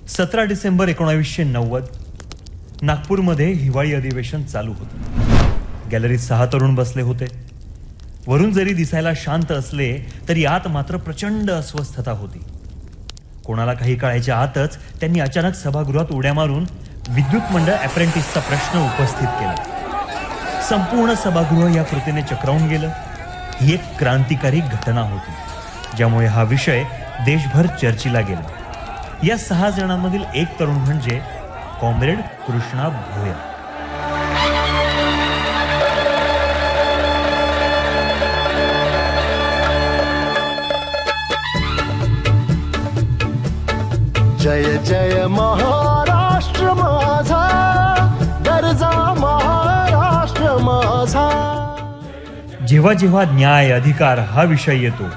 17 डिसेंबर 1990 नागपूरमध्ये हिवाळी अधिवेशन चालू होतं. गॅलरीत 6 तरुण बसले होते. वरून जरी दिसायला शांत असले तरी आत मात्र प्रचंड अस्वस्थता होती. कोणाला काही काळाच्या आतच त्यांनी अचानक सभागृहात उड्या मारून विद्युत मंडळ अप्रेंटिसचा प्रश्न उपस्थित केला. संपूर्ण सभागृह या कृतीने चक्रावून गेलं. ही एक क्रांतिकारी घटना होती, ज्यामुळे हा विषय देशभर चर्चेला गेला. या 6 जणांमधील एक तरुण म्हणजे कॉम्रेड कृष्णा भोयर. जय जय महाराष्ट्र माझा, गरजा महाराष्ट्र माझा. जेव्हा जेव्हा न्याय अधिकार हा विषय येतो,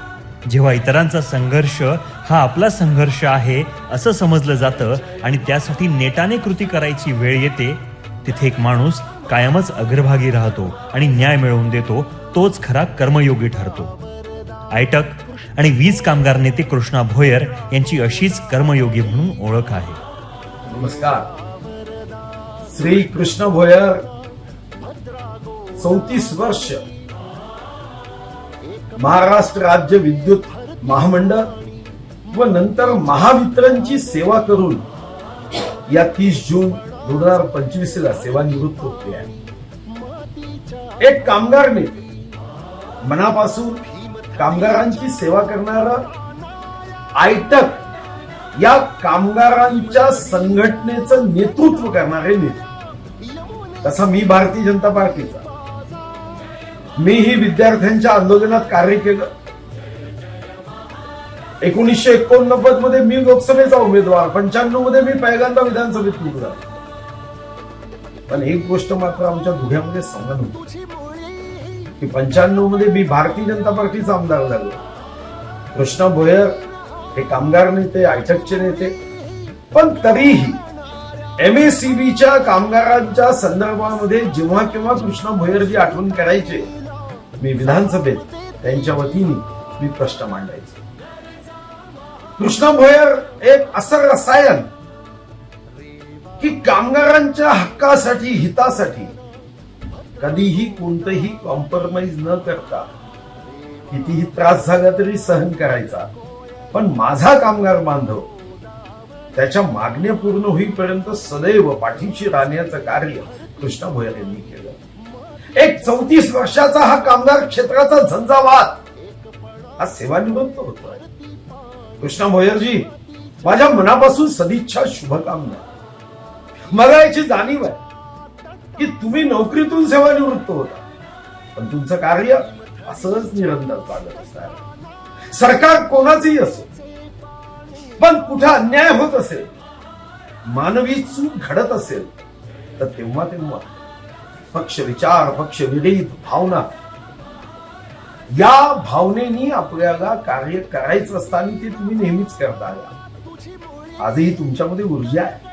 जेव्हा इतरांचा संघर्ष हा आपला संघर्ष आहे असं समजलं जातं आणि त्यासाठी नेटाने कृती करायची वेळ येते, तिथे एक माणूस कायमच अग्रभागी राहतो आणि न्याय मिळवून देतो. तोच खरा कर्मयोगी ठरतो. आयटक आणि वीज कामगार नेते कृष्णा भोयर यांची अशीच कर्मयोगी म्हणून ओळख आहे. नमस्कार. श्री कृष्ण भोयर 34 वर्ष महाराष्ट्र राज्य विद्युत महामंडळ व नंतर महावितरणची सेवा करून या 30 जून 2025 ला सेवानिवृत्त होते आहे. एक कामगार नेते, मनापासून कामगारांची सेवा करणारा आयटक या कामगारांच्या संघटनेचं नेतृत्व करणारे नेते. तसा मी भारतीय जनता पार्टीचा, मीही विद्यार्थ्यांच्या आंदोलनात कार्य केलं. 1989 मध्ये मी लोकसभेचा उमेदवार, 95 मध्ये मी पहिल्यांदा विधानसभेत निवडला. पण एक गोष्ट मात्र आमच्या दुध्यामध्ये संगत होती की 95 मध्ये मी भारतीय जनता पार्टीचा आमदार झालो. कृष्णा भोयर हे कामगार नेते, आयटकचे नेते, पण तरीही MACBच्या कामगारांच्या संदर्भामध्ये जेव्हा केव्हा कृष्णा भोयरजी आठवण करायचे, मी विधानसभेत त्यांच्या वतीने मी प्रश्न मांडायचे. कृष्णा भोयर एक असं रसायन की कामगारांच्या हक्कासाठी, हितासाठी कधीही कोणतंही कॉम्प्रोमाइज न करता कितीही त्रास झाला तरी सहन करायचा. पण माझा कामगार बांधव त्याच्या मागण्या पूर्ण होईपर्यंत सदैव पाठीशी राहण्याचं कार्य कृष्णा भोयर यांनी केलं. एक 34 वर्षाचा हा कामगार क्षेत्राचा झंझावात हा सेवानिवृत्त होतोय. कृष्णा भोयरजी, माझ्या मनापासून सदिच्छा, शुभकामना. मला याची जाणीव आहे की तुम्ही नोकरीतून सेवानिवृत्त होता, पण तुमचं कार्य असंच निरंतर चालत असणार. सरकार कोणाचंही असो, पण कुठे अन्याय होत असेल, मानवी चूक घडत असेल, तर तेव्हा पक्ष विचार, पक्ष विरहित भावना, या भावनेनी आपल्याला कार्य करायचं असताना ते तुम्ही नेहमीच करता. आजही तुमच्यामध्ये ऊर्जा आहे.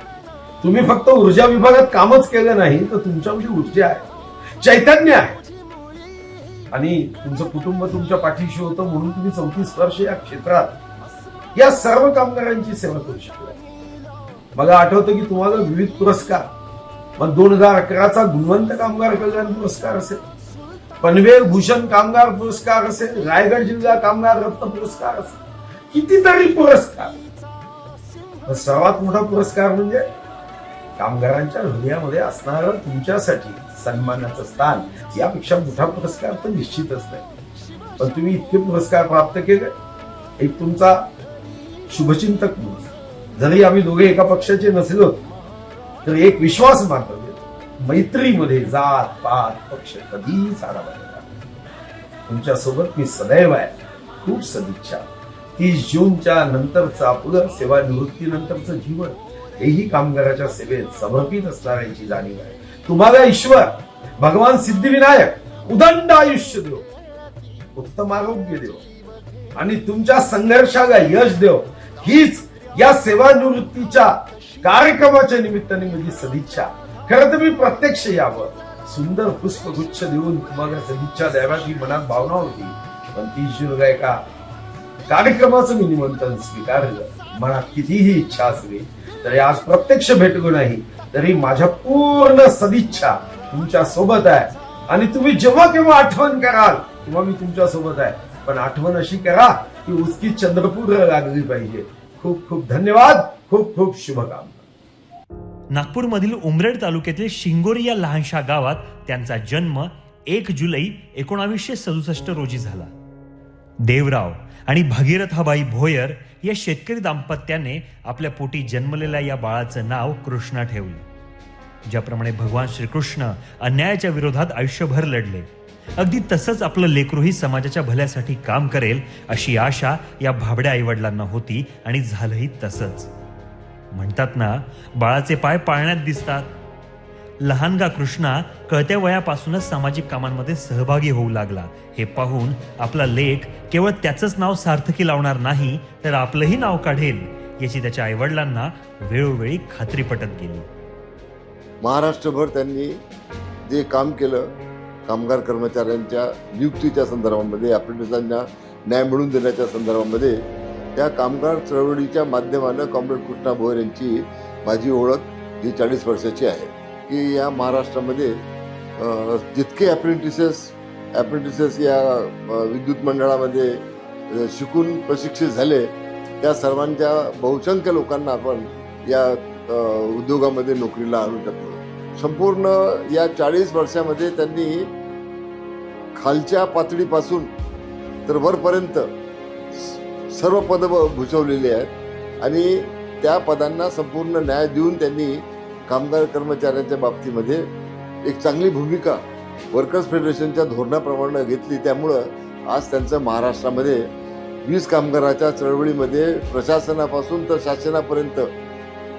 तुम्ही फक्त ऊर्जा विभागात कामच केलं नाही, तर तुमच्यामध्ये ऊर्जा आहे, चैतन्य आहे. आणि तुमचं कुटुंब तुमच्या पाठीशी होतं म्हणून तुम्ही 34 वर्ष या क्षेत्रात या सर्व कामगारांची सेवा करू शकला. मला आठवतं की तुम्हाला विविध पुरस्कार, मग 2011चा गुणवंत कामगार कल्याण पुरस्कार असेल, पनवेल भूषण कामगार पुरस्कार असेल, रायगड जिल्हा कामगार रत्न पुरस्कार असेल, कितीतरी पुरस्कार. सर्वात मोठा पुरस्कार म्हणजे कामगारांच्या हृदयामध्ये असणारं तुमच्यासाठी सन्मानाचं स्थान. यापेक्षा मोठा पुरस्कार तर निश्चितच नाही. पण तुम्ही इतके पुरस्कार प्राप्त केले. एक तुमचा शुभचिंतक म्हणून, जरी आम्ही दोघे एका पक्षाचे नसलो तर एक विश्वास मात्र देतो, मैत्रीमध्ये जात पात पक्ष कधीच आडावा. तुमच्या सोबत मी सदैव आहे. खूप सदिच्छा. 30 जूनच्या नंतरचं आपलं सेवानिवृत्तीनंतरचं जीवन हेही कामगाराच्या सेवेत समर्पित असणाऱ्यांची जाणीव आहे. तुम्हाला ईश्वर भगवान सिद्धिविनायक उदंड आयुष्य देव, उत्तम आरोग्य देव आणि तुमच्या संघर्षाला यश देव, हीच या सेवानिवृत्तीच्या कार्यक्रमाच्या निमित्ताने माझी सदिच्छा. खरं तर मी प्रत्यक्ष यावं, सुंदर पुष्पगुच्छ देऊन तुम्हाला सदिच्छा द्याव्यात ही मनात भावना होती. पण 30 जूनला एका कार्यक्रमाचं मी निमंत्रण स्वीकारलं. मनात कितीही इच्छा असली तरी आज प्रत्यक्ष भेटलो नाही तरी माझ्या पूर्ण सदिच्छा तुमच्या सोबत आहे. आणि तुम्ही जेव्हा केव्हा आठवण कराल तेव्हा मी तुमच्या सोबत आहे. पण आठवण अशी करा की उसकी चंद्रपूर लागली पाहिजे. खूप खूप धन्यवाद. खूप खूप शुभकामना. नागपूरमधील उमरेड तालुक्यातील शिंगोरी या लहानशा गावात त्यांचा जन्म 1 जुलै 1967 रोजी झाला. देवराव आणि भागीरथाबाई भोयर या शेतकरी दाम्पत्याने आपल्या पोटी जन्मलेल्या या बाळाचं नाव कृष्णा ठेवलं. ज्याप्रमाणे भगवान श्रीकृष्ण अन्यायाच्या विरोधात आयुष्यभर लढले, अगदी तसंच आपलं लेकरूही समाजाच्या भल्यासाठी काम करेल अशी आशा या भाबड्या आईवडिलांना होती आणि झालंही तसंच. म्हणतात ना, बाळाचे पाय पाळण्यात दिसतात. लहानगा कृष्णा कळत्या वयापासूनच सामाजिक कामांमध्ये सहभागी होऊ लागला. हे पाहून आपला लेक केवळ त्याचंच नाव सार्थकी लावणार नाही तर आपलंही नाव काढेल याची त्याच्या आईवडिलांना वेळोवेळी खात्री पटत गेली. महाराष्ट्रभर त्यांनी जे काम केलं, कामगार कर्मचाऱ्यांच्या नियुक्तीच्या संदर्भामध्ये, अप्रेंटिसांना न्याय मिळवून देण्याच्या संदर्भामध्ये, त्या कामगार चळवळीच्या माध्यमानं कॉम्रेड कृष्णा भोयर यांची माझी ओळख जी 40 वर्षाची आहे की या महाराष्ट्रामध्ये जितके अप्रेंटिसेस या विद्युत मंडळामध्ये शिकून प्रशिक्षित झाले त्या सर्वांच्या बहुसंख्य लोकांना आपण या उद्योगामध्ये नोकरीला आणू शकतो. संपूर्ण या 40 वर्षामध्ये त्यांनी खालच्या पातळीपासून तर वरपर्यंत सर्व पदं भूषवलेली आहेत आणि त्या पदांना संपूर्ण न्याय देऊन त्यांनी कामगार कर्मचाऱ्यांच्या बाबतीमध्ये एक चांगली भूमिका वर्कर्स फेडरेशनच्या धोरणाप्रमाणे घेतली. त्यामुळं आज त्यांचं महाराष्ट्रामध्ये वीज कामगाराच्या चळवळीमध्ये प्रशासनापासून तर शासनापर्यंत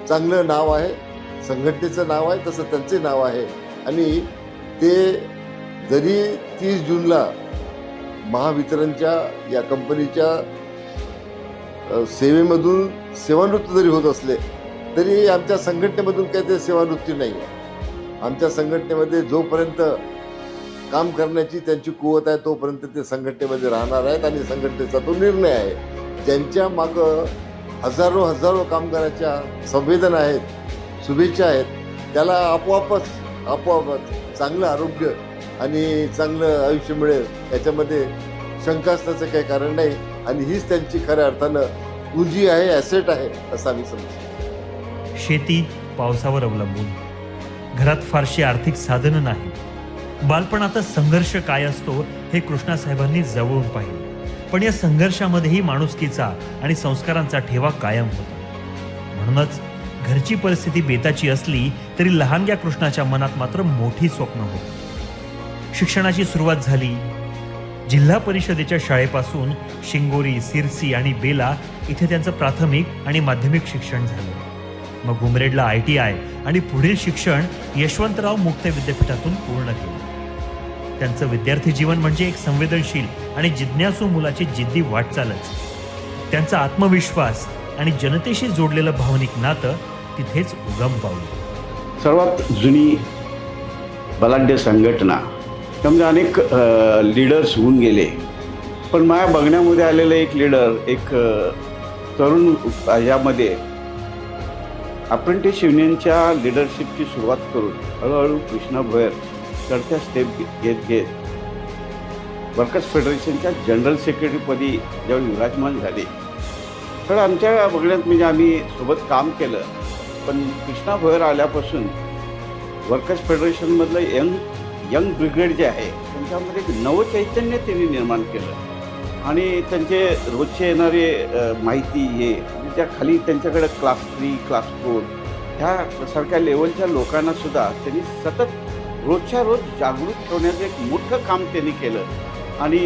चांगलं नाव आहे, संघटनेचं नाव आहे, तसं त्यांचे नाव आहे. आणि ते जरी 30 जूनला महावितरणच्या या कंपनीच्या सेवेमधून सेवानिवृत्त जरी होत असले तरी आमच्या संघटनेमधून काही ते सेवानिवृत्ती नाही आहे. आमच्या संघटनेमध्ये जोपर्यंत काम करण्याची त्यांची कुवत आहे तोपर्यंत ते संघटनेमध्ये राहणार आहेत आणि संघटनेचा तो निर्णय आहे. ज्यांच्या मागं हजारो कामगाराच्या संवेदना आहेत, शुभेच्छा आहेत, त्याला आपोआपच चांगलं आरोग्य आणि चांगलं आयुष्य मिळेल याच्यामध्ये शंका असण्याचं काही कारण नाही. आणि हीच त्यांची खऱ्या अर्थानं पुंजी आहे, ॲसेट आहे असं आम्ही समजतो. शेती पावसावर अवलंबून, घरात फारशी आर्थिक साधनं नाही. बालपणाचा संघर्ष काय असतो हे कृष्णा साहेबांनी जवळून पाहिले. पण या संघर्षामध्येही माणुसकीचा आणि संस्कारांचा ठेवा कायम होता. म्हणूनच घरची परिस्थिती बेताची असली तरी लहानग्या कृष्णाच्या मनात मात्र मोठी स्वप्न होती. शिक्षणाची सुरुवात झाली. जिल्हा परिषदेच्या शाळेपासून शिंगोरी, सिरसी आणि बेला इथे त्यांचं प्राथमिक आणि माध्यमिक शिक्षण झालं. मग उमरेडला ITI आणि पुढील शिक्षण यशवंतराव मुक्त विद्यापीठातून पूर्ण केलं. त्यांचं विद्यार्थी जीवन म्हणजे एक संवेदनशील आणि जिज्ञासू मुलाची जिद्दी वाटचालच. त्यांचा आत्मविश्वास आणि जनतेशी जोडलेलं भावनिक नातं तिथेच उगम पावलं. सर्वात जुनी बलाढ्य संघटना, त्यामध्ये अनेक लीडर्स होऊन गेले. पण माझ्या बघण्यामध्ये आलेलं एक लीडर, एक तरुण यामध्ये अप्रेंटिस युनियनच्या लीडरशिपची सुरुवात करून हळूहळू कृष्णा भोयर चढत्या स्टेप घेत वर्कर्स फेडरेशनच्या जनरल सेक्रेटरीपदी जेव्हा विराजमान झाले तर आमच्या बघण्यात म्हणजे आम्ही सोबत काम केलं. पण कृष्णा भोयर आल्यापासून वर्कर्स फेडरेशनमधलं यंग ब्रिगेड जे आहे त्यांच्यामध्ये एक नवचैतन्य त्यांनी निर्माण केलं आणि त्यांचे रोजचे येणारे माहिती हे त्या खाली त्यांच्याकडे क्लास 3, क्लास 4 ह्या सारख्या लेवलच्या लोकांनासुद्धा त्यांनी सतत रोजच्या रोज जागृत ठेवण्याचं एक मोठं काम त्यांनी केलं. आणि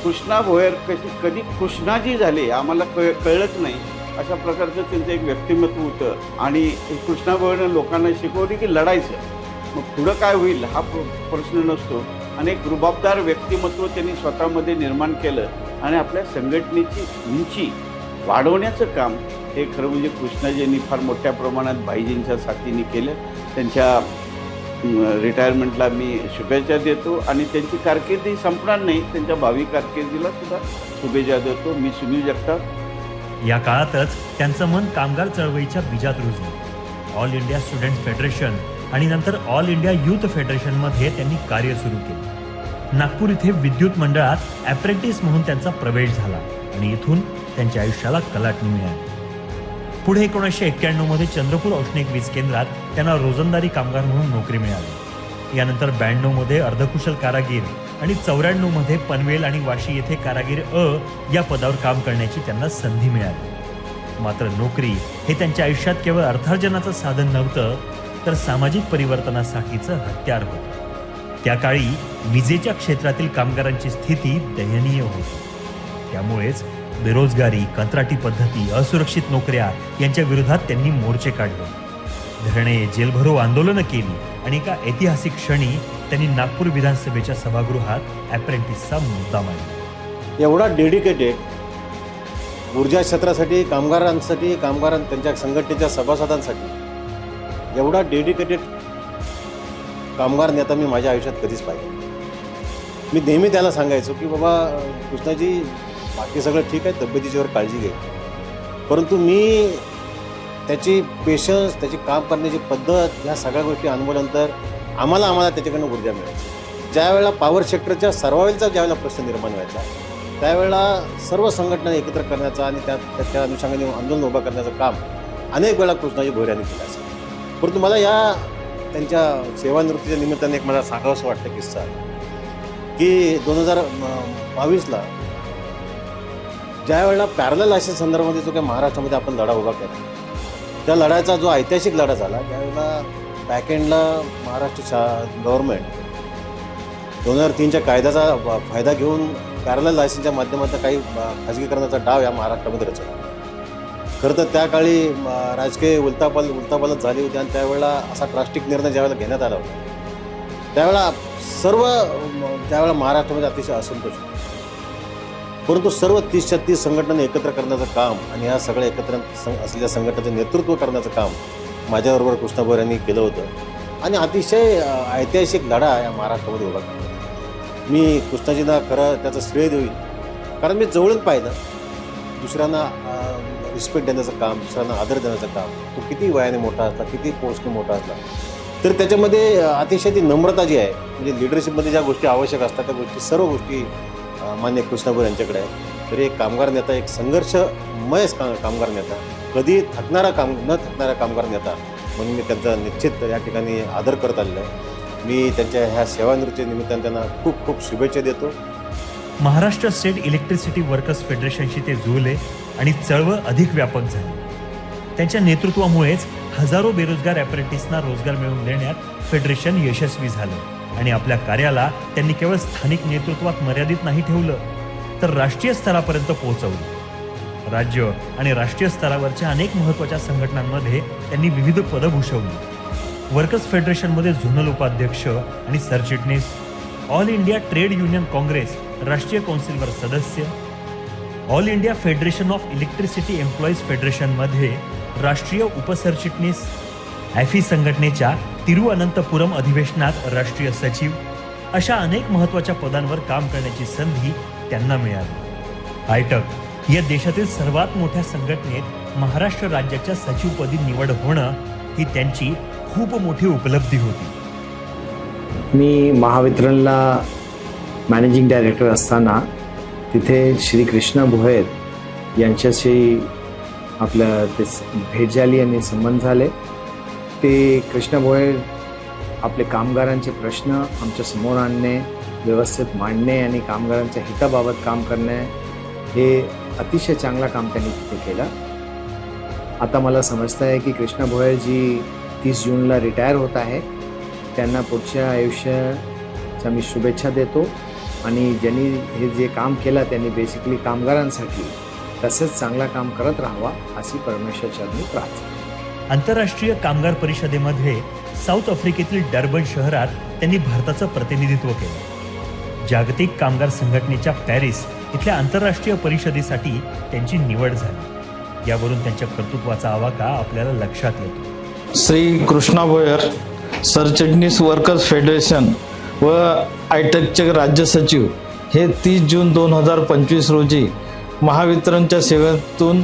कृष्णा भोयर कधी कृष्णाजी झाले आम्हाला कळलंच नाही अशा प्रकारचं त्यांचं एक व्यक्तिमत्व होतं. आणि कृष्णा भोयरनं लोकांना शिकवली की लढायचं, मग पुढं काय होईल हा प्रश्न नसतो. आणि एक रुबाबदार व्यक्तिमत्व त्यांनी स्वतःमध्ये निर्माण केलं आणि आपल्या संघटनेची उंची वाढवण्याचं काम हे खरं म्हणजे कृष्णाजींनी फार मोठ्या प्रमाणात भाईजींच्या साथीने केलं. त्यांच्या रिटायरमेंटला मी शुभेच्छा देतो आणि त्यांची कारकिर्दी संपणार नाही, त्यांच्या भावी कारकिर्दीला सुद्धा शुभेच्छा देतो. मी सुनील जगताप, या काळातच त्यांचं मन कामगार चळवळीच्या बीजात रुजलं. ऑल इंडिया स्टुडंट फेडरेशन आणि नंतर ऑल इंडिया युथ फेडरेशनमध्ये त्यांनी कार्य सुरू केले. नागपूर इथे विद्युत मंडळात अप्रेंटिस म्हणून त्यांचा प्रवेश झाला आणि इथून त्यांच्या आयुष्याला कलाटणी मिळाली. पुढे 1991 मध्ये चंद्रपूर औष्णिक वीज केंद्रात त्यांना रोजंदारी कामगार म्हणून नोकरी मिळाली. यानंतर 92 मध्ये अर्धकुशल कारागीर आणि 94 मध्ये पनवेल आणि वाशी येथे कारागीर या पदावर काम करण्याची त्यांना संधी मिळाली. मात्र नोकरी हे त्यांच्या आयुष्यात केवळ अर्थार्जनाचं साधन नव्हतं, तर सामाजिक परिवर्तनासाठीचं हत्यार होतं. त्या काळी विजेच्या क्षेत्रातील कामगारांची स्थिती दयनीय होती. त्यामुळेच बेरोजगारी, कंत्राटी पद्धती, असुरक्षित नोकऱ्या यांच्या विरोधात त्यांनी मोर्चे काढले, धरणे, जेलभरो आंदोलनं केली आणि एका ऐतिहासिक क्षणी त्यांनी नागपूर विधानसभेच्या सभागृहात अप्रेंटिसचा मुद्दा मांडला. एवढा डेडिकेटेड ऊर्जा क्षेत्रासाठी, कामगारांसाठी, त्यांच्या संघटनेच्या सभासदांसाठी एवढा डेडिकेटेड कामगार नेता मी माझ्या आयुष्यात कधीच पाहिजे. मी नेहमी त्याला सांगायचो की बाबा कृष्णाजी, बाकी सगळं ठीक आहे, तब्येतीच्यावर काळजी घे, परंतु मी त्याची पेशन्स, त्याची काम करण्याची पद्धत, ह्या सगळ्या गोष्टी अनुभवल्यानंतर आम्हाला त्याच्याकडनं ऊर्जा मिळायची. ज्या वेळेला पॉवर सेक्टरच्या सर्वाईलचा ज्यावेळेला प्रश्न निर्माण व्हायचा, त्यावेळेला सर्व संघटना एकत्र करण्याचा आणि त्याच्या अनुषंगाने आंदोलन उभं करण्याचं काम अनेक वेळा कृष्णाजी भोयर यांनी केलं असेल. परंतु मला या त्यांच्या सेवानिवृत्तीच्या निमित्ताने एक मला सांगावंसं वाटतं किस्सा की 2022ला ज्या वेळेला पॅरलल लायसन्स संदर्भामध्ये जो काही महाराष्ट्रामध्ये आपण लढा उभा केला, त्या लढ्याचा जो ऐतिहासिक लढा झाला, त्यावेळेला बॅकएंडला महाराष्ट्र गव्हर्नमेंट 2003च्या कायद्याचा फायदा घेऊन पॅरलल लायसन्सच्या माध्यमातून काही खाजगीकरणाचा डाव या महाराष्ट्रामध्ये रचला. खरं तर त्या काळी राजकीय उलतापालत झाली होती आणि त्यावेळेला असा ड्रास्टिक निर्णय ज्यावेळेला घेण्यात आला होता, त्यावेळेला त्यावेळेला महाराष्ट्रामध्ये अतिशय असंतोष होता. परंतु सर्व 30च्या 30 संघटनांनी एकत्र करण्याचं काम आणि या सगळ्या एकत्र असलेल्या संघटनेचं नेतृत्व करण्याचं काम माझ्याबरोबर कृष्णा भोयर यांनी केलं होतं आणि अतिशय ऐतिहासिक लढा या महाराष्ट्रामध्ये उभा केला. मी कृष्णाजींना खरं त्याचं श्रेय देईल, कारण मी जवळून पाहिलं दुसऱ्यांना रिस्पेक्ट देण्याचं काम, दुसऱ्यांना आदर देण्याचं काम. तो किती वयाने मोठा असला, किती पोस्टने मोठा असला, तर त्याच्यामध्ये अतिशय ती नम्रता जी आहे, म्हणजे लिडरशिपमध्ये ज्या गोष्टी आवश्यक असतात त्या गोष्टी, सर्व गोष्टी मान्य कृष्णा भोयर यांच्याकडे आहे. तर एक कामगार नेता, एक संघर्षमय कामगार नेता, कधी न थकणारा कामगार नेता म्हणून मी त्यांचा निश्चित या ठिकाणी आदर करत आलेला आहे. मी त्यांच्या ह्या सेवानिवृत्तीच्या निमित्ताने त्यांना खूप खूप शुभेच्छा देतो. महाराष्ट्र स्टेट इलेक्ट्रिसिटी वर्कर्स फेडरेशनशी ते जुळले आणि चळवळ अधिक व्यापक झाली. त्यांच्या नेतृत्वामुळेच हजारो बेरोजगार अप्रेंटिसना रोजगार मिळवून देण्यात फेडरेशन यशस्वी झालं आणि आपल्या कार्याला त्यांनी केवळ स्थानिक नेतृत्वात मर्यादित नाही ठेवलं, तर राष्ट्रीय स्तरापर्यंत पोहोचवलं. राज्य आणि राष्ट्रीय स्तरावरच्या अनेक महत्त्वाच्या संघटनांमध्ये त्यांनी विविध पदं भूषवली. वर्कर्स फेडरेशनमध्ये झोनल उपाध्यक्ष आणि सरचिटणीस, all India trade union congress राष्ट्रीय कौन्सिलवर सदस्य, all India federation of electricity employees फेडरेशनमध्ये राष्ट्रीय उपसरचिटणीस, ॲफी संघटनेच्या तिरुअनंतपुरम अधिवेशनात राष्ट्रीय सचिव, अशा अनेक महत्त्वाच्या पदांवर काम करण्याची संधी त्यांना मिळाली. आयटक या देशातील सर्वात मोठ्या संघटनेत महाराष्ट्र राज्याच्या सचिवपदी निवड होणं ही त्यांची खूप मोठी उपलब्धी होती. मी महावितरणला मॅनेजिंग डायरेक्टर असताना तिथे श्री कृष्णा भोयर यांच्याशी आपलं ते भेट झाली आणि संबंध झाले. ते कृष्णा भोयर आपले कामगारांचे प्रश्न आमच्या समोर आणणे, व्यवस्थित मांडणे आणि कामगारांच्या हिताबाबत काम करणे, हे अतिशय चांगलं काम त्यांनी तिथे केलं. आता मला समजतं आहे की कृष्णा भोयर जी 30 जूनला रिटायर होत आहे, त्यांना पुढच्या आयुष्याच्या मी शुभेच्छा देतो आणि ज्यांनी हे जे काम केलं त्यांनी बेसिकली कामगारांसाठी तसंच चांगलं काम करत राहावा अशी परमेश्वरचरणी प्रार्थना. आंतरराष्ट्रीय कामगार परिषदेमध्ये साऊथ आफ्रिकेतील डर्बन शहरात त्यांनी भारताचं प्रतिनिधित्व केलं. जागतिक कामगार संघटनेच्या पॅरिस इथल्या आंतरराष्ट्रीय परिषदेसाठी त्यांची निवड झाली. यावरून त्यांच्या कर्तृत्वाचा आवाका आपल्याला लक्षात येतो. श्री कृष्णा भोयर, सरचिटणीस वर्कर्स फेडरेशन व आयटेकचे राज्य सचिव हे 30 जून 2025 रोजी महावितरणच्या सेवेतून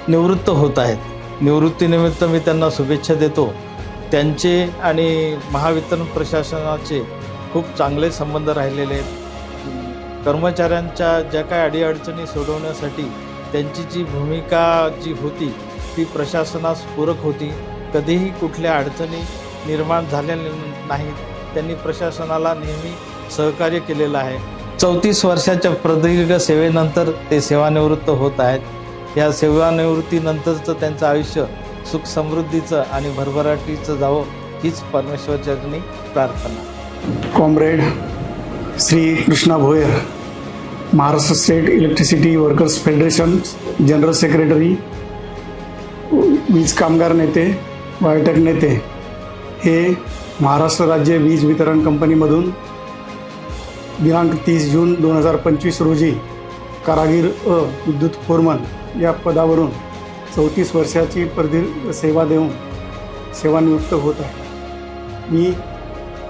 निवृत्त होत आहेत. निवृत्तीनिमित्त मी त्यांना शुभेच्छा देतो. त्यांचे आणि महावितरण प्रशासनाचे खूप चांगले संबंध राहिलेले आहेत. कर्मचाऱ्यांच्या ज्या काही अडीअडचणी सोडवण्यासाठी त्यांची जी भूमिका जी होती ती प्रशासनास पूरक होती. कधीही कुठल्या अडचणी निर्माण झालेल्या नाहीत. त्यांनी प्रशासनाला नेहमी सहकार्य केलेलं आहे. 34 वर्षाच्या प्रदीर्घ सेवेनंतर ते सेवानिवृत्त होत आहेत. या सेवानिवृत्तीनंतरचं त्यांचं आयुष्य सुख समृद्धीचं आणि भरभराटीचं जावं हीच परमेश्वरचरणी प्रार्थना. Comrade Shri Krishna Bhoyar, Maharashtra state electricity workers federation general secretary, वीज कामगार नेते, बायोटेक नेते, हे महाराष्ट्र राज्य वीज वितरण कंपनीमधून दिनांक 30 जून 2025 रोजी कारागीर विद्युत फोरमन या पदावरून 34 वर्षाची प्रदीर्घ सेवा देऊन सेवानिवृत्त होत आहे. मी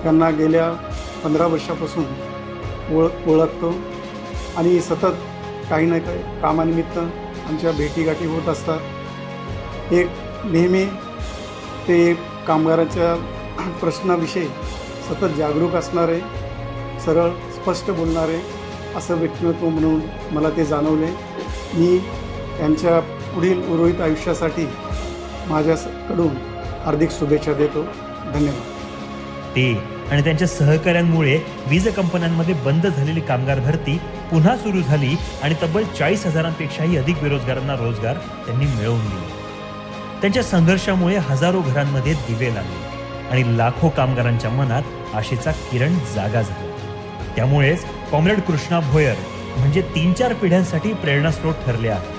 त्यांना गेल्या 15 वर्षापासून ओळखतो आणि सतत काही ना काही कामानिमित्त आमच्या भेटीगाठी होत असतात. एक नेहमी ते कामगारांच्या प्रश्नाविषयी सतत जागरूक असणारे, सरळ स्पष्ट बोलणारे असं व्यक्तिमत्व म्हणून मला ते जाणवले. मी त्यांच्या पुढील उर्वरित आयुष्यासाठी माझ्याकडून हार्दिक शुभेच्छा देतो. धन्यवाद. ते आणि त्यांच्या सहकाऱ्यांमुळे वीज कंपन्यांमध्ये बंद झालेली कामगार भरती पुन्हा सुरू झाली आणि तब्बल 40,000पेक्षाही अधिक बेरोजगारांना रोजगार त्यांनी मिळवून दिले. त्यांच्या संघर्षामुळे हजारो घरांमध्ये दिवे लागले आणि लाखो कामगारांच्या मनात आशेचा किरण जागा झाला. त्यामुळेच कॉम्रेड कृष्णा भोयर म्हणजे 3-4 पिढ्यांसाठी प्रेरणास्रोत ठरले आहे.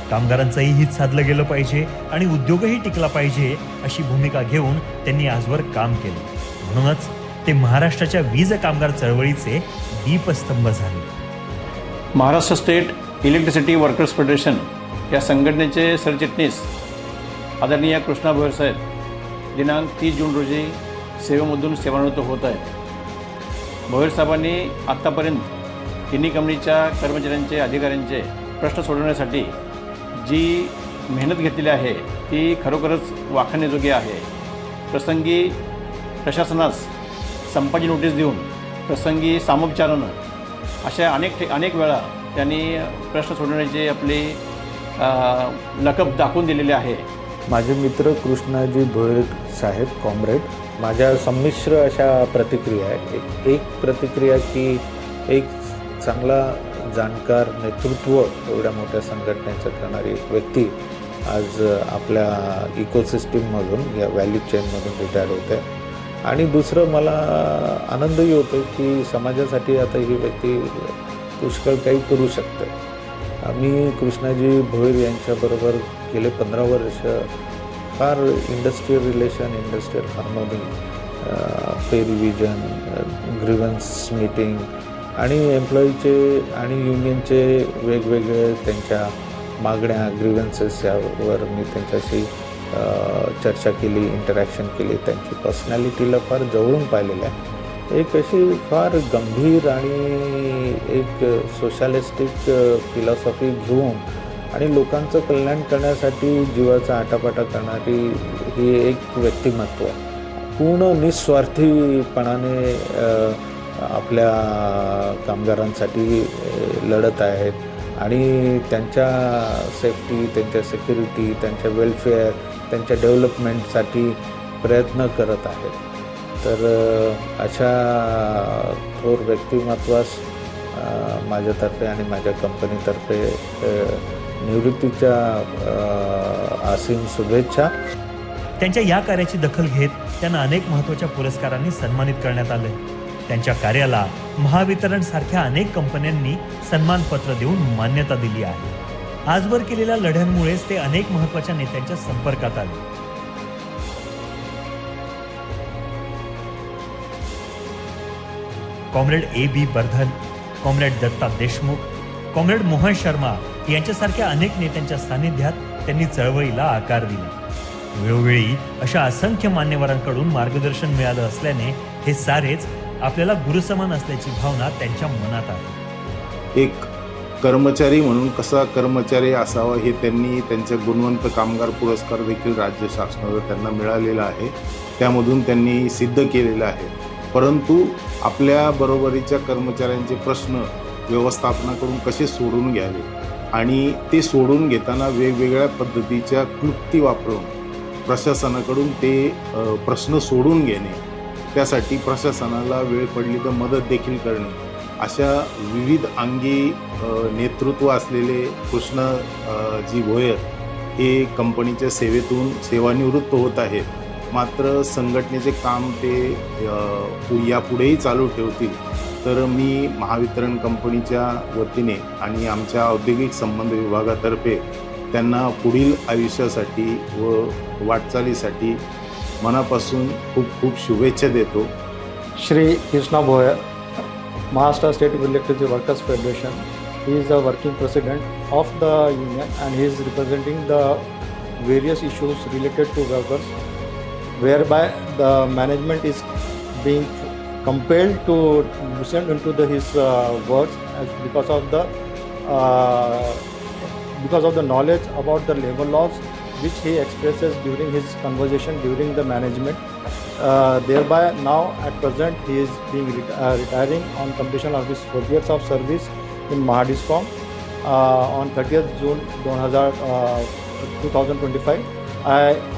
कामगारांचंही हित साधलं गेलं पाहिजे आणि उद्योगही टिकला पाहिजे अशी भूमिका घेऊन त्यांनी आजवर काम केलं. म्हणूनच ते महाराष्ट्राच्या वीज कामगार चळवळीचे दीपस्तंभ झाले. Maharashtra state electricity workers federation या संघटनेचे सरचिटणीस आदरणीय कृष्णा भोयर साहेब दिनांक 30 जून रोजी सेवेमधून सेवानिवृत्त होत आहेत. भोयर साहेबांनी आत्तापर्यंत तिन्ही कंपनीच्या कर्मचाऱ्यांचे, अधिकाऱ्यांचे प्रश्न सोडवण्यासाठी जी मेहनत घेतलेली आहे ती खरोखरच वाखाणण्याजोगी आहे. प्रसंगी प्रशासनास संपाची नोटीस देऊन, प्रसंगी सामोपचारानं अशा अनेक वेळा त्यांनी प्रश्न सोडवण्याची आपली लकब दाखवून दिलेली आहे. माझे मित्र कृष्णाजी भोयर साहेब कॉम्रेड, माझ्या संमिश्र अशा प्रतिक्रिया आहेत. एक प्रतिक्रिया की एक चांगला जाणकार नेतृत्व एवढ्या मोठ्या संघटनेचं करणारी व्यक्ती आज आपल्या इकोसिस्टीममधून या व्हॅल्यू चेनमधून रिटायर होते. आणि दुसरं मला आनंदही होतो की समाजासाठी आता ही व्यक्ती पुष्कळ काही करू शकते. आम्ही कृष्णाजी भोयर यांच्याबरोबर गेले 15 वर्ष फार इंडस्ट्रियल रिलेशन, इंडस्ट्रियल हार्मोनी, पे रिव्हिजन, ग्रीव्हन्स मीटिंग आणि एम्प्लॉईचे आणि युनियनचे वेगवेगळे त्यांच्या मागण्या, ग्रीव्हन्सेस यावर मी त्यांच्याशी चर्चा केली, इंटरॅक्शन केली. त्यांची पर्सनॅलिटीला फार जवळून पाहिलेलं आहे. एक अशी फार गंभीर आणि एक सोशलिस्टिक फिलॉसॉफी घेऊन आणि लोकांचं कल्याण करण्यासाठी जीवाचा आटापाटा करणारी ही एक व्यक्तिमत्व पूर्ण निस्वार्थीपणाने आपल्या कामगारांसाठी लढत आहेत आणि त्यांच्या सेफ्टी, त्यांच्या सिक्युरिटी, त्यांच्या वेलफेअर, त्यांच्या डेव्हलपमेंटसाठी प्रयत्न करत आहेत. तर अशा थोर व्यक्तिमत्वास माझ्यातर्फे आणि माझ्या कंपनीतर्फे निवृत्तीच्या असीम शुभेच्छा. त्यांच्या या कार्याची दखल घेत त्यांना अनेक महत्त्वाच्या पुरस्कारांनी सन्मानित करण्यात आले. त्यांच्या कार्याला महावितरण सारख्या अनेक कंपन्यांनी सन्मानपत्र देऊन मान्यता दिली आहे. आजवर केलेल्या लढ्यांमुळेच ते अनेक महत्त्वाच्या नेत्यांच्या संपर्कात आले. Comrade A.B. Bardhan, comrade Datta Deshmukh, comrade Mohan Sharma यांच्यासारख्या अनेक नेत्यांच्या सानिध्यात त्यांनी चळवळीला आकार दिला. वेळोवेळी अशा असंख्य मान्यवरांकडून मार्गदर्शन मिळालं असल्याने हे सारेच आपल्याला गुरुसमान असल्याची भावना त्यांच्या मनात आहे. एक कर्मचारी म्हणून कसा कर्मचारी असावा हे त्यांनी त्यांच्या गुणवंत कामगार पुरस्कार देखील राज्य शासनाचा त्यांना मिळालेला आहे. त्यामधून त्यांनी सिद्ध केलेलं आहे. परंतु आपल्या बरोबरीच्या कर्मचाऱ्यांचे प्रश्न व्यवस्थापनाकडून कसे सोडून घ्यावे आणि ते सोडून घेताना वेगवेगळ्या पद्धतीच्या क्लुप्ती वापरून प्रशासनाकडून ते प्रश्न सोडून घेणे, त्यासाठी प्रशासनाला वेळ पडली तर मदत देखील करणे, अशा विविध अंगी नेतृत्व असलेले कृष्णाजी भोयर हे कंपनीच्या सेवेतून सेवानिवृत्त होत आहेत. मात्र संघटनेचे काम ते यापुढेही चालू ठेवतील. तर मी महावितरण कंपनीच्या वतीने आणि आमच्या औद्योगिक संबंध विभागातर्फे त्यांना पुढील आयुष्यासाठी व वाटचालीसाठी मनापासून खूप खूप शुभेच्छा देतो. Shri Krishna Bhoyer, Maharashtra State Electricity Workers Federation. He is the working president of the union and he is representing the various issues related to workers, whereby the management is being compelled to listen into his words because of the knowledge about the labor laws which he expresses during his conversation during the management. Thereby now at present he is being retiring on completion of his 4 years of service in Mahadiscom on 30th June 2025.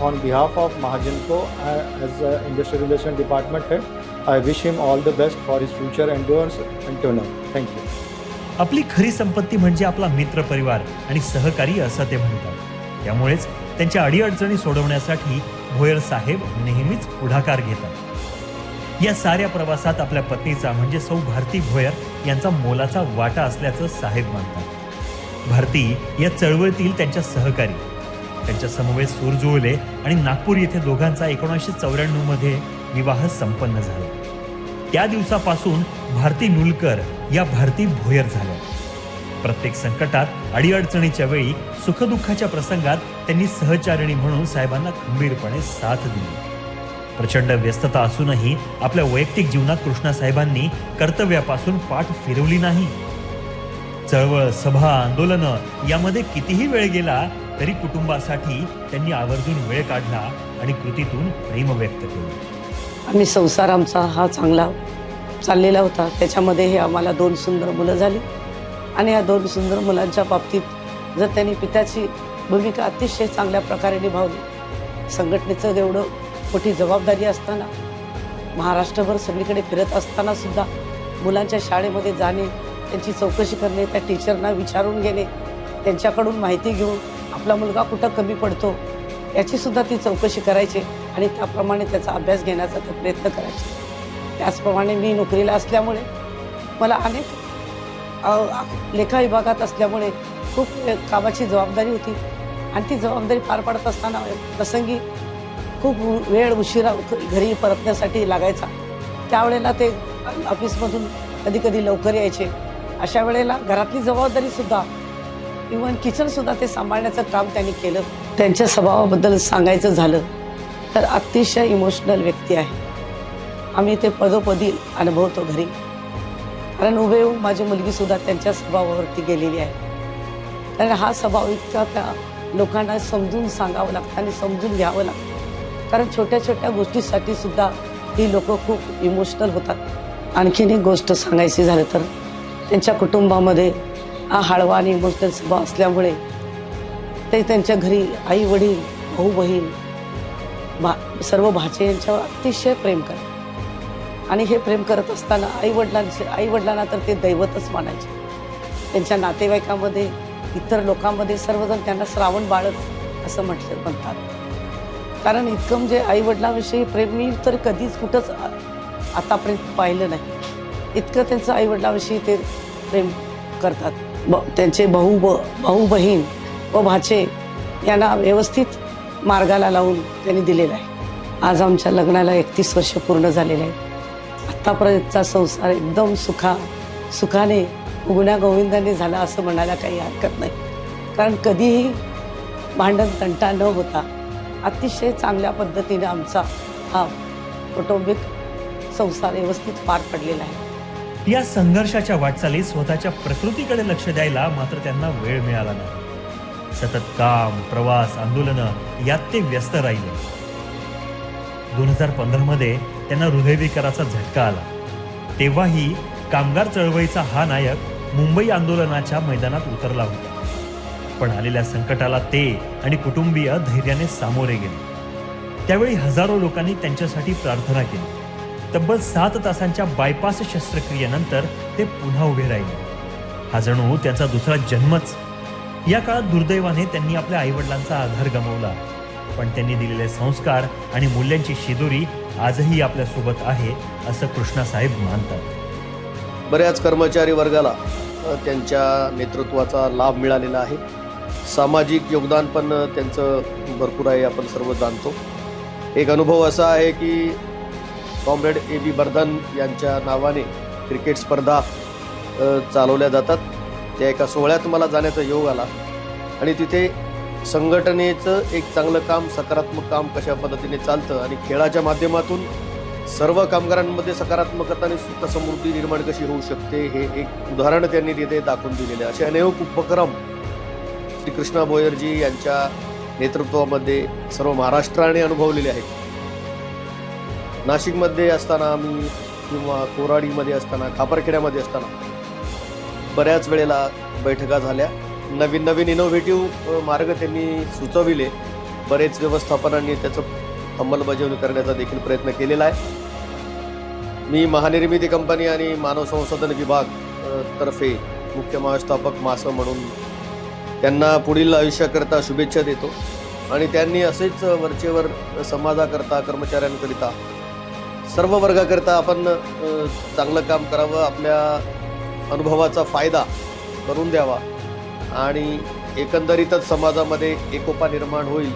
On behalf of Mahagenco as Industrial Relation Department head, I wish him all the best for his future endeavors and tenure. Thank you. आपली खरी संपत्ती म्हणजे आपला मित्र परिवार आणि सहकारी असं ते म्हणतात. त्यामुळेच त्यांच्या अडीअडचणी सोडवण्यासाठी भोयर साहेब नेहमीच पुढाकार घेतात. या साऱ्या प्रवासात आपल्या पत्नीचा म्हणजे सौ भारती भोयर यांचा मोलाचा वाटा असल्याचं साहेब मानतात. भारती या चळवळीतील त्यांच्या सहकारी, त्यांच्या समवेत सूर जुळले आणि नागपूर येथे दोघांचा 1994 मध्ये विवाह संपन्न झाला. त्या दिवसापासून भारती नुलकर या भारती भोयर झाल्या. प्रत्येक संकटात अडीअडचणीच्या वेळी सुखदुःखाच्या प्रसंगात त्यांनी सहचारिणी म्हणून साहेबांना खंबीरपणे साथ दिली. प्रचंड व्यस्तता असूनही आपल्या वैयक्तिक जीवनात कृष्णासाहेबांनी कर्तव्यापासून पाठ फिरवली नाही. चळवळ, सभा, आंदोलनं यामध्ये कितीही वेळ गेला तरी कुटुंबासाठी त्यांनी आवर्जून वेळ काढला आणि कृतीतून प्रेम व्यक्त केलं. आम्ही संसार आमचा हा चांगला चाललेला होता. त्याच्यामध्ये आम्हाला 2 सुंदर मुलं झाली आणि या 2 सुंदर मुलांच्या बाबतीत जर त्यांनी पित्याची भूमिका अतिशय चांगल्या प्रकारे निभावली, संघटनेचं एवढं मोठी जबाबदारी असताना, महाराष्ट्रभर सगळीकडे फिरत असताना सुद्धा मुलांच्या शाळेमध्ये जाणे, त्यांची चौकशी करणे, त्या टीचरना विचारून घेणे, त्यांच्याकडून माहिती घेऊन आपला मुलगा कुठं कमी पडतो याची सुद्धा ती चौकशी करायची आणि त्याप्रमाणे त्याचा अभ्यास घेण्याचा ते प्रयत्न करायचे. त्याचप्रमाणे मी नोकरीला असल्यामुळे मला अनेक लेखा विभागात असल्यामुळे खूप कामाची जबाबदारी होती आणि ती जबाबदारी पार पाडत असताना प्रसंगी खूप वेळ उशिरा घरी परतण्यासाठी लागायचा. त्यावेळेला ते ऑफिसमधून कधी कधी लवकर यायचे. अशा वेळेला घरातली जबाबदारीसुद्धा, इव्हन किचनसुद्धा ते सांभाळण्याचं काम त्यांनी केलं. त्यांच्या स्वभावाबद्दल सांगायचं झालं तर अतिशय इमोशनल व्यक्ती आहे. आम्ही ते पदोपदी अनुभवतो घरी, कारण हुबेहूब माझी मुलगीसुद्धा त्यांच्या स्वभावावरती गेलेली आहे. कारण हा स्वभाव इतका त्या लोकांना समजून सांगावं लागतं आणि समजून घ्यावं लागतं, कारण छोट्या छोट्या गोष्टीसाठी सुद्धा ही लोकं खूप इमोशनल होतात. आणखीन एक गोष्ट सांगायची झालं तर त्यांच्या कुटुंबामध्ये हा हळवा आणि इमोशनल स्वभाव असल्यामुळे ते त्यांच्या घरी आई वडील, भाऊ बहीण, सर्व भाचे यांच्यावर अतिशय प्रेम करतात. आणि हे प्रेम करत असताना आईवडिलांना तर ते दैवतच मानायचे. त्यांच्या नातेवाईकामध्ये, इतर लोकांमध्ये सर्वजण त्यांना श्रावण बाळच असं म्हणतात. कारण इतकं म्हणजे आईवडिलांविषयी प्रेम मी तर कधीच कुठंच आतापर्यंत पाहिलं नाही. इतकं त्यांचं आईवडिलांविषयी ते प्रेम करतात. त्यांचे भाऊ बहीण व भाचे यांना व्यवस्थित मार्गाला लावून त्यांनी दिलेलं आहे. आज आमच्या लग्नाला 31 वर्ष पूर्ण झालेले आहेत. आत्तापर्यंतचा संसार एकदम सुखाने गुण्यागोविंदाने झाला असं म्हणायला काही हरकत नाही. कारण कधीही भांडण तंटा न होता अतिशय चांगल्या पद्धतीने आमचा हा कौटुंबिक संसार व्यवस्थित पार पडलेला आहे. या संघर्षाच्या वाटचालीत स्वतःच्या प्रकृतीकडे लक्ष द्यायला मात्र त्यांना वेळ मिळाला नाही. सतत काम, प्रवास, आंदोलनं यात ते व्यस्त राहिले. 2015 मध्ये त्यांना हृदयविकाराचा झटका आला. तेव्हाही कामगार चळवळीचा हा नायक मुंबई आंदोलनाच्या मैदानात उतरला होता. पण आलेल्या संकटाला ते आणि कुटुंबीय धैर्याने सामोरे गेले. त्यावेळी हजारो लोकांनी त्यांच्यासाठी प्रार्थना केली. तब्बल 7 तासांच्या बायपास शस्त्रक्रियेनंतर ते पुन्हा उभे राहिले. हा जणू त्यांचा दुसरा जन्मच. या काळात दुर्दैवाने त्यांनी आपल्या आईवडिलांचा आधार गमावला. पण त्यांनी दिलेले संस्कार आणि मूल्यांची शिदोरी आजही आपल्यासोबत आहे असं कृष्णासाहेब मानतात. बऱ्याच कर्मचारी वर्गाला त्यांच्या नेतृत्वाचा लाभ मिळालेला आहे. सामाजिक योगदान पण त्यांचं भरपूर आहे, आपण सर्व जाणतो. एक अनुभव असा आहे की कॉम्रेड AB बर्धन यांच्या नावाने क्रिकेट स्पर्धा चालवल्या जातात. त्या एका सोहळ्यात मला जाण्याचा योग आला आणि तिथे संघटनेचं एक चांगलं काम, सकारात्मक काम कशा पद्धतीने चालतं आणि खेळाच्या माध्यमातून सर्व कामगारांमध्ये सकारात्मकता आणि सुखसमृद्धी निर्माण कशी होऊ शकते हे एक उदाहरण त्यांनी तिथे दाखवून दिलेले. असे अनेक उपक्रम श्री कृष्णा भोयरजी यांच्या नेतृत्वामध्ये सर्व महाराष्ट्राने अनुभवलेले आहेत. नाशिकमध्ये असताना आम्ही किंवा कोराडीमध्ये असताना, खापरखेड्यामध्ये असताना बऱ्याच वेळेला बैठका झाल्या. नवीन नवीन इनोव्हेटिव्ह मार्ग त्यांनी सुचविले. बरेच व्यवस्थापनांनी त्याचं अंमलबजावणी करण्याचा देखील प्रयत्न केलेला आहे. मी महानिर्मिती कंपनी आणि मानव संसाधन विभाग तर्फे मुख्य व्यवस्थापक मासं म्हणून त्यांना पुढील आयुष्याकरता शुभेच्छा देतो आणि त्यांनी असेच वरचेवर समाजाकरता, कर्मचाऱ्यांकरिता, सर्व वर्गाकरता आपण चांगलं काम करावं, आपल्या अनुभवाचा फायदा करून द्यावा आणि एकंदरीतच समाजामध्ये एकोपा निर्माण होईल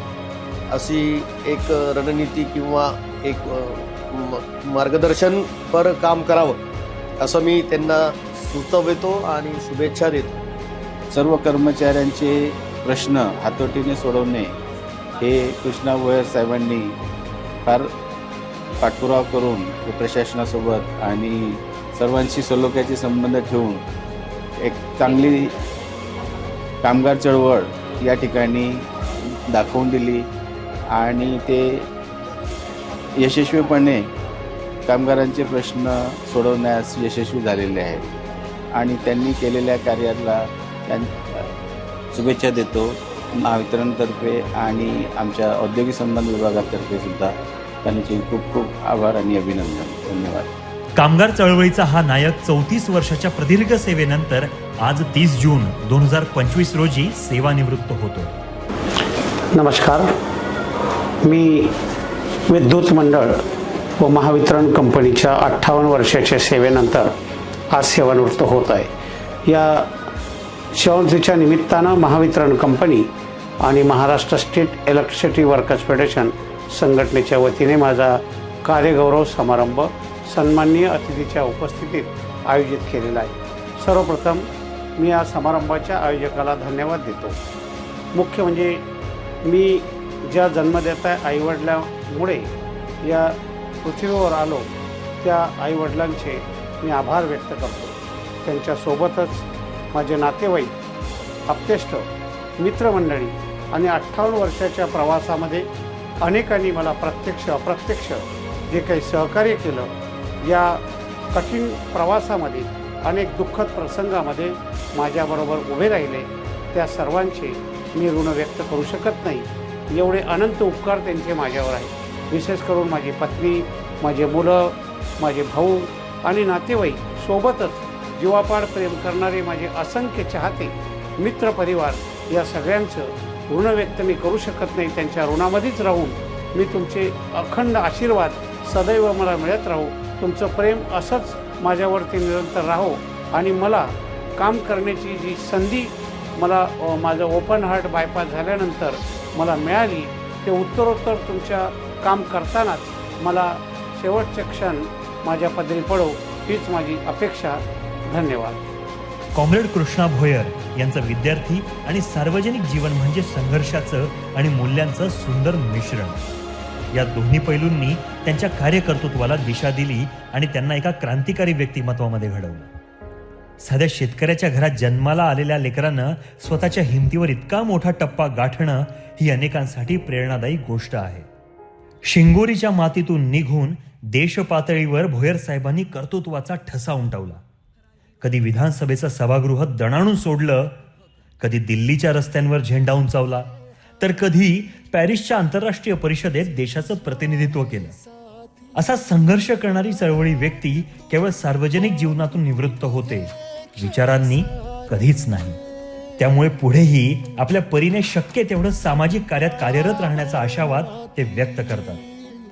अशी एक रणनीती किंवा एक मार्गदर्शनपर काम करावं असं मी त्यांना सुचवितो आणि शुभेच्छा देतो. सर्व कर्मचाऱ्यांचे प्रश्न हातोटीने सोडवणे हे कृष्णा भोयर साहेबांनी फार पाठपुरावा करून प्रशासनासोबत आणि सर्वांशी सलोख्याचे संबंध ठेवून एक चांगली कामगार चळवळ या ठिकाणी दाखवून दिली आणि ते यशस्वीपणे कामगारांचे प्रश्न सोडवण्यास यशस्वी झालेले आहेत आणि त्यांनी केलेल्या कार्याला शुभेच्छा देतो. महावितरणतर्फे आणि आमच्या औद्योगिक संबंध विभागातर्फे सुद्धा त्यांचे खूप खूप आभार आणि अभिनंदन. धन्यवाद. कामगार चळवळीचा हा नायक 34 वर्षाच्या प्रदीर्घ सेवेनंतर आज 30 जून 2025 रोजी सेवानिवृत्त होतो. नमस्कार. मी विद्युत मंडळ व महावितरण कंपनीच्या 58 वर्षाच्या सेवेनंतर आज सेवानिवृत्त होत आहे. या सेवानिवृत्तीच्या निमित्तानं महावितरण कंपनी आणि Maharashtra state electricity workers federation संघटनेच्या वतीने माझा कार्यगौरव समारंभ सन्माननीय अतिथीच्या उपस्थितीत आयोजित केलेला आहे. सर्वप्रथम मी या समारंभाच्या आयोजकाला धन्यवाद देतो. मुख्य म्हणजे मी ज्या जन्मदात्या आईवडिलांमुळे या पृथ्वीवर आलो त्या आईवडिलांचे मी आभार व्यक्त करतो. त्यांच्यासोबतच माझे नातेवाईक, आप्तेष्ट, मित्रमंडळी आणि 58 वर्षाच्या प्रवासामध्ये अनेकांनी मला प्रत्यक्ष अप्रत्यक्ष जे काही सहकार्य केलं, या कठीण प्रवासामध्ये अनेक दुःखद प्रसंगामध्ये माझ्याबरोबर उभे राहिले, त्या सर्वांचे मी ऋण व्यक्त करू शकत नाही. एवढे अनंत उपकार त्यांचे माझ्यावर आहेत. विशेष करून माझी पत्नी, माझे मुलं, माझे भाऊ आणि नातेवाईक, सोबतच जीवापाड प्रेम करणारे माझे असंख्य चाहते, मित्रपरिवार, या सगळ्यांचं ऋण व्यक्त मी करू शकत नाही. त्यांच्या ऋणामध्येच राहून मी तुमचे अखंड आशीर्वाद सदैव मला मिळत राहू. तुमचं प्रेम असंच माझ्यावरती निरंतर राहो आणि मला काम करण्याची जी संधी मला माझं ओपन हार्ट बायपास झाल्यानंतर मला मिळाली, ते उत्तरोत्तर तुमच्या काम करतानाच मला शेवटचे क्षण माझ्या पदरी पडो हीच माझी अपेक्षा. धन्यवाद. कॉम्रेड कृष्णा भोयर यांचं विद्यार्थी आणि सार्वजनिक जीवन म्हणजे संघर्षाचं आणि मूल्यांचं सुंदर मिश्रण. या दोन्ही पैलूंनी त्यांच्या कार्यकर्तृत्वाला दिशा दिली आणि त्यांना एका क्रांतिकारी व्यक्तिमत्वामध्ये घडवलं. साध्या शेतकऱ्याच्या घरात जन्माला आलेल्या लेकरानं स्वतःच्या हिमतीवर इतका मोठा टप्पा गाठणं ही अनेकांसाठी प्रेरणादायी गोष्ट आहे. शिंगोरीच्या मातीतून निघून देश पातळीवर भोयर साहेबांनी कर्तृत्वाचा ठसा उमटवला. कधी विधानसभेचं सभागृह दणाणून सोडलं, कधी दिल्लीच्या रस्त्यांवर झेंडा उंचावला, तर कधी पॅरिसच्या आंतरराष्ट्रीय परिषदेत देशाचं प्रतिनिधित्व केलं. असा संघर्ष करणारी चळवळी व्यक्ती केवळ सार्वजनिक जीवनातून निवृत्त होते, विचारांनी कधीच नाही. त्यामुळे पुढेही आपल्या परीने शक्य तेवढं सामाजिक कार्यात कार्यरत राहण्याचा आशावाद ते व्यक्त करतात.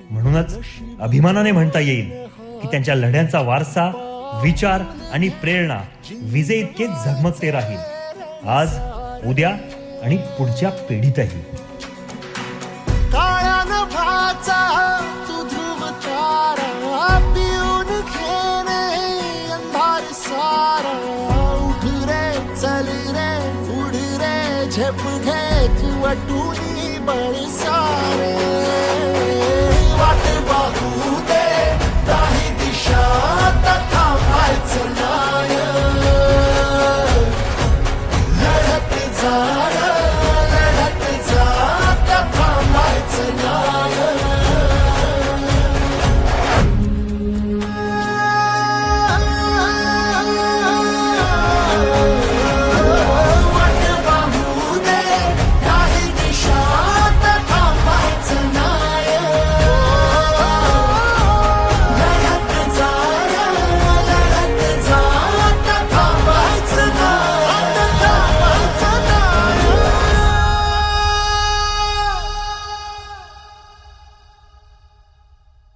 म्हणूनच अभिमानाने म्हणता येईल की त्यांच्या लढ्यांचा वारसा, विचार आणि प्रेरणा विजेइतके झगमगते राहील, आज, उद्या आणि पुढच्या पिढीतही. काळ्या नभाचा तू ध्रुव तारा, पिऊन घेणे अंधार सारा. उठ रे, चल रे, उड रे, झेप घे तू वाटून बळी.